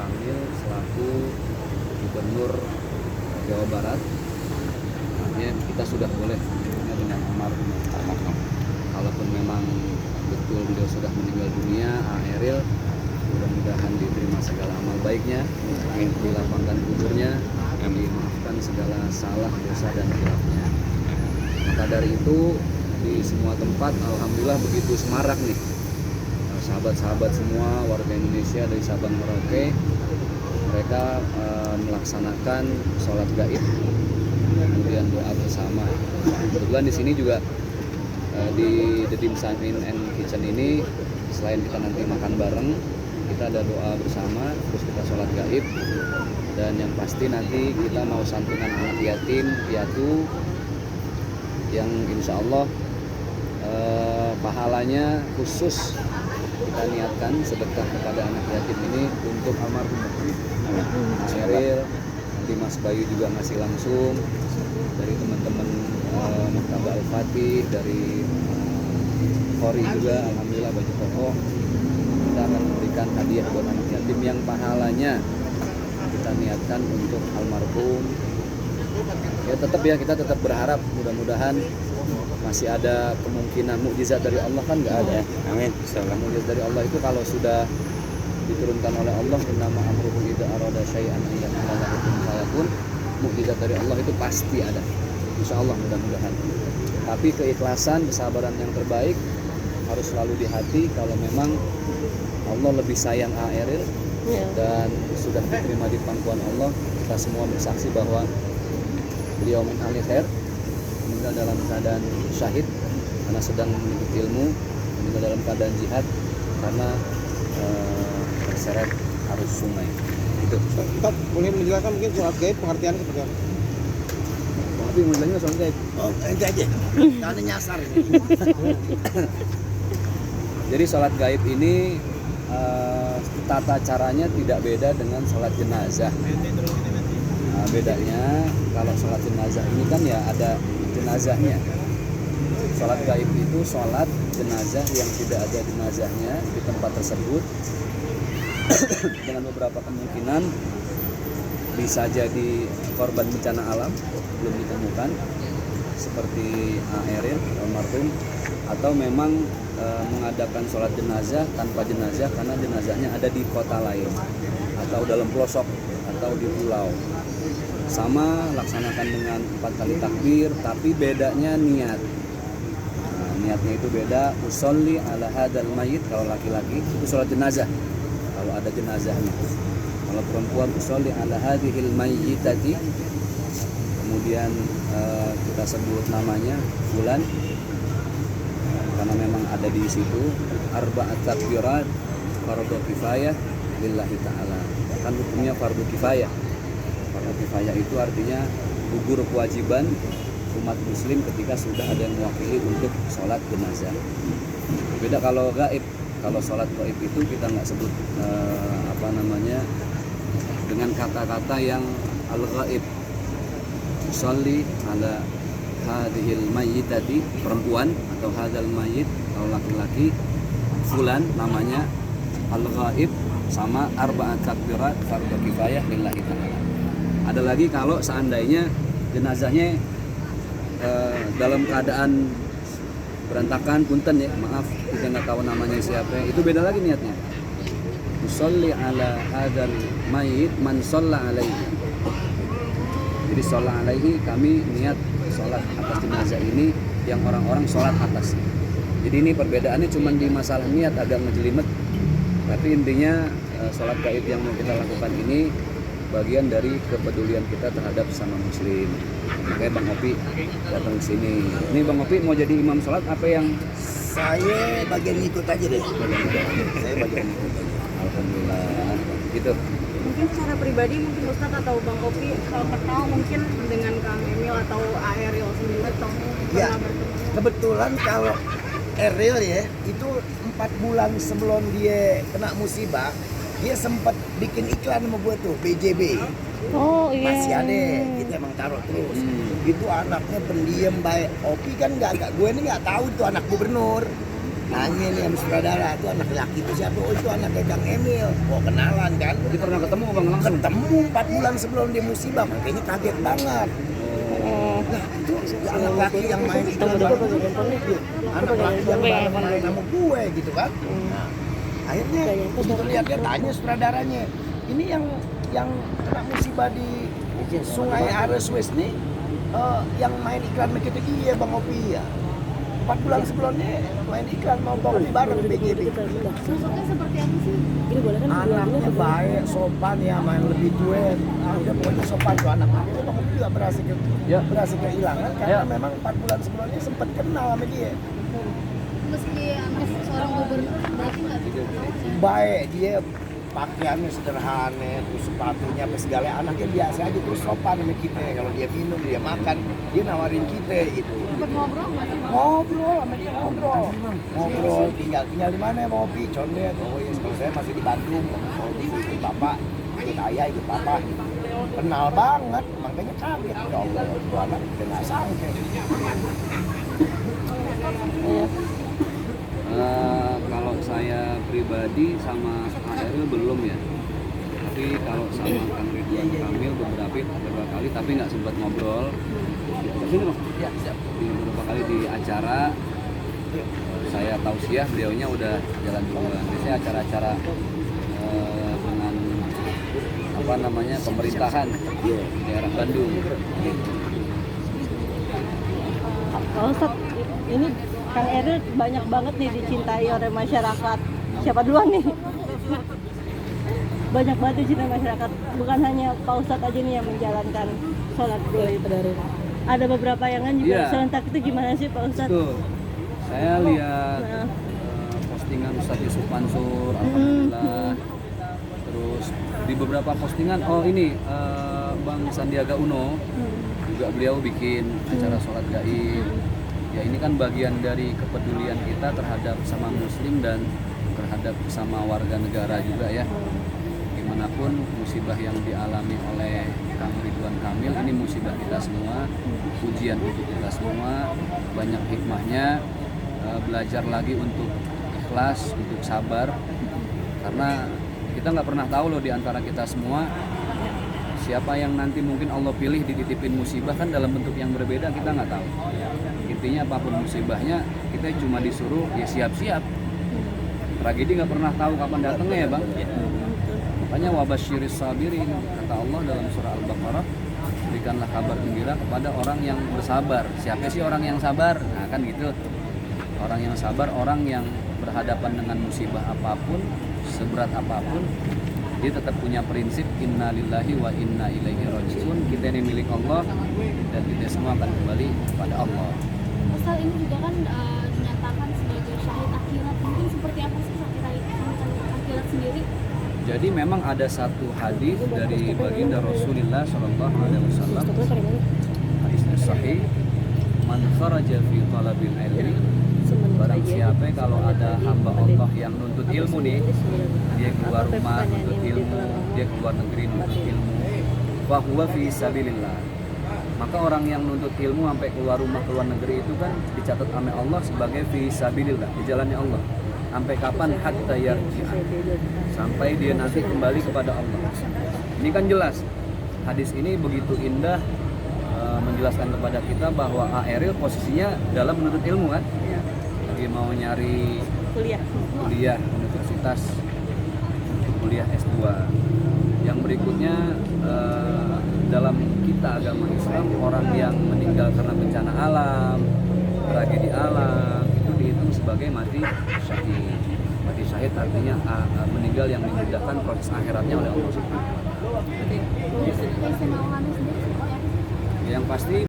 Kamil selaku Gubernur Jawa Barat. Artinya kita sudah boleh dengan almarhum. Kalaupun memang betul beliau sudah meninggal dunia, Eril mudah-mudahan diterima segala amal baiknya, dilapangkan kuburnya, dimaafkan segala salah, dosa dan khilafnya. Maka dari itu di semua tempat alhamdulillah begitu semarak nih. Sahabat-sahabat semua warga Indonesia dari Sabang Merauke, mereka melaksanakan sholat gaib, kemudian doa bersama. Kebetulan di sini juga di The Dim Sum Inn and Kitchen ini, selain kita nanti makan bareng, kita ada doa bersama, terus kita sholat gaib, dan yang pasti nanti kita mau santunan anak yatim piatu yang insya Allah pahalanya khusus kita niatkan sedekah kepada anak yatim ini untuk almarhum Mas Eril. Nanti Mas Bayu juga ngasih langsung dari teman-teman Maktabah Al-Fatih, dari Khori juga alhamdulillah baju koko. Kita akan memberikan hadiah buat anak yatim yang pahalanya kita niatkan untuk almarhum. Ya kita tetap berharap mudah-mudahan masih ada kemungkinan mukjizat dari Allah, kan nggak ada. Amin. Insyaallah. Mukjizat dari Allah itu kalau sudah diturunkan oleh Allah, innama amruhu idza arada syai'an an yaqula lahu kun fayakun. Mukjizat dari Allah itu pasti ada. Insyaallah mudah-mudahan. Tapi keikhlasan, kesabaran yang terbaik harus selalu di hati. Kalau memang Allah lebih sayang Eril dan sudah diterima di pangkuan Allah, kita semua bersaksi bahwa beliau min ahli khair, meninggal dalam keadaan syahid karena sedang menuntut ilmu, meninggal dalam keadaan jihad karena terseret arus sungai. Itu. Ustaz, boleh menjelaskan mungkin sholat gaib pengertiannya seperti apa? Tapi menjelasnya sholat gaib. Oh, ente aja. Jangan nyasar ini. Jadi sholat gaib ini tata caranya tidak beda dengan sholat jenazah. Nah, bedanya kalau sholat jenazah ini kan ya ada jenazahnya. Sholat gaib itu sholat jenazah yang tidak ada jenazahnya di tempat tersebut dengan beberapa kemungkinan. Bisa jadi korban bencana alam belum ditemukan seperti Eril almarhum, atau memang mengadakan sholat jenazah tanpa jenazah karena jenazahnya ada di kota lain atau dalam pelosok atau di pulau. Sama laksanakan dengan 4 kali takbir, tapi bedanya niat. Nah, niatnya itu beda. Usolli ala hadal mayit kalau laki-laki itu sholat jenazah kalau ada jenazahnya. Kalau perempuan usolli ala hadhil mayyitati, kemudian kita sebut namanya fulan karena memang ada di situ. Arba'at takbirat fardhu kifayah lillahi ta'ala. Kan hukumnya fardhu kifayah. Fardhu kifayah itu artinya gugur kewajiban umat muslim ketika sudah ada yang mewakili untuk sholat jenazah. Beda kalau gaib. Kalau sholat gaib itu kita nggak sebut dengan kata-kata yang al-gaib. Usolli ala hadhil mayyitati, perempuan, atau hadal mayyit kalau laki-laki, fulan namanya al-ghaib, sama arba'at takbirat fardhu kifayah lillahi ta'ala. Ada lagi kalau seandainya jenazahnya dalam keadaan berantakan, punten ya, maaf kita nggak tahu namanya siapa, itu beda lagi niatnya. Usolli ala hadal mayyit man shalla alaihi. Jadi sholat alaihi, kami niat sholat atas jenazah ini yang orang-orang sholat atas. Jadi ini perbedaannya cuma di masalah niat agak ngejelimet. Tapi intinya sholat gaib yang mau kita lakukan ini bagian dari kepedulian kita terhadap sesama muslim. Makanya Bang Opi datang ke sini. Ini Bang Opi mau jadi imam sholat apa yang? Saya bagian ikut aja deh. Saya bagian ikut. Alhamdulillah. Gitu. Mungkin secara pribadi mungkin Ustadz atau Bang Opi kenal mungkin dengan Kang Emil atau Eril sendiri atau Ya, pernah bertemu? kebetulan kalau Eril ya, itu 4 bulan sebelum dia kena musibah, dia sempat bikin iklan sama gue tuh, BJB. Oh iya. Masih ada, kita emang taruh terus. Itu anaknya pendiam baik. Opi kan gue ini nggak tahu tuh anak gubernur. Nanya nih sama sutradara, itu anak laki itu siapa? Oh itu anaknya Kang Emil. Oh kenalan kan? Jadi pernah ketemu bang langsung? Ketemu 4 bulan sebelum dia musibah, makanya kaget banget. Nah itu anak laki yang main iklan bareng itu, anak laki yang bareng main sama gue gitu kan. Nah, akhirnya begitu lihat dia tanya sutradaranya, ini yang kena musibah di Sungai Are Suez nih, yang main iklan sama kita iya Bang Opi ya. 4 bulan sebelumnya main iklan mau Bang Opi bareng BGB. Sosoknya seperti apa sih? Anaknya baik, sopan ya, main lebih tua. Udah pokoknya sopan tuh anak. Itu Bang Opi juga berhasil kehilangan karena memang 4 bulan sebelumnya sempat kenal sama dia. Meski anak seorang gubernur berarti nggak Baik dia, pakaiannya sederhana, terus sepatunya apa segala, anaknya biasa aja, terus sopan sama kita. Kalau dia minum, dia makan, dia nawarin kita itu. sempat ngobrol nggak sih? Ngobrol sama dia, ngobrol. Tinggal di mana ya Bang Opi? Condet. Oh iya, kalau saya masih di Bandung. Oh ikut bapak, ikut ayah, ikut papa. Kenal banget, makanya kaget. Ya Allah, itu anak kita nggak sangka. Kalau saya pribadi sama Ariel belum ya. Tapi kalau sama Kang Ridwan Kamil beberapa kali, tapi nggak sempat ngobrol. Sini Bang. Ya, siap. Di beberapa kali di acara saya tausiah, beliaunya udah jalan duluan. Biasanya acara-acara dengan apa namanya pemerintahan di daerah Bandung. Pak Ustadz, ini Kang Eril banyak banget nih dicintai oleh masyarakat. Siapa duluan nih? Banyak banget dicintai masyarakat. Bukan hanya Pak Ustadz aja nih yang menjalankan sholat gaib. Ada beberapa yang kan juga Iya. serentak itu gimana sih Pak Ustadz? Betul. Saya lihat postingan Ustadz Yusuf Mansur, alhamdulillah. Terus di beberapa postingan, oh ini Bang Sandiaga Uno juga beliau bikin acara sholat gaib. Ya ini kan bagian dari kepedulian kita terhadap sama Muslim dan terhadap sama warga negara juga ya. Gimana pun musibah yang dialami oleh Kang Ridwan Kamil ini musibah kita semua, ujian untuk kita semua, banyak hikmahnya, belajar lagi untuk ikhlas, untuk sabar, karena kita nggak pernah tahu loh di antara kita semua siapa yang nanti mungkin Allah pilih dititipin musibah kan dalam bentuk yang berbeda, kita nggak tahu. Intinya apapun musibahnya kita cuma disuruh ya siap-siap. Tragedi nggak pernah tahu kapan datangnya ya Bang. Makanya wabasyiris sabirin, kata Allah dalam surah Al-Baqarah, berikanlah kabar gembira kepada orang yang bersabar. Siapa sih orang yang sabar? Nah kan gitu. Orang yang sabar, orang yang berhadapan dengan musibah apapun, seberat apapun, dia tetap punya prinsip inna lillahi wa inna ilaihi rajiun. Kita ini milik Allah dan kita semua akan kembali kepada Allah. Pasal ini juga kan dinyatakan sebagai syahid akhirat. Mungkin seperti apa sih syahid akhirat sendiri? Jadi memang ada satu hadis dari baginda Rasulullah Shallallahu Alaihi Wasallam, hadisnya sahih, man kharaja fi talabil ilmi, barang siapa kalau ada hamba Allah yang nuntut ilmu nih, dia keluar rumah nuntut ilmu, dia keluar negeri nuntut ilmu, wa huwa fi sabilillah, maka orang yang nuntut ilmu sampai keluar rumah keluar negeri itu kan dicatat oleh Allah sebagai fi sabilillah, di jalannya Allah. Sampai kapan? Hatta yarji'a, sampai dia nanti kembali kepada Allah. Ini kan jelas hadis ini begitu indah menjelaskan kepada kita bahwa Ariel posisinya dalam menuntut ilmu kan. Dia mau nyari kuliah universitas untuk kuliah S2. Yang berikutnya dalam kita agama Islam, orang yang meninggal karena bencana alam, tragedi alam, itu dihitung sebagai mati syahid. Mati syahid artinya meninggal yang dimudahkan proses akhiratnya oleh Allah Subhanahu wa taala. Istimewaannya sendiri seperti apa? Yang pasti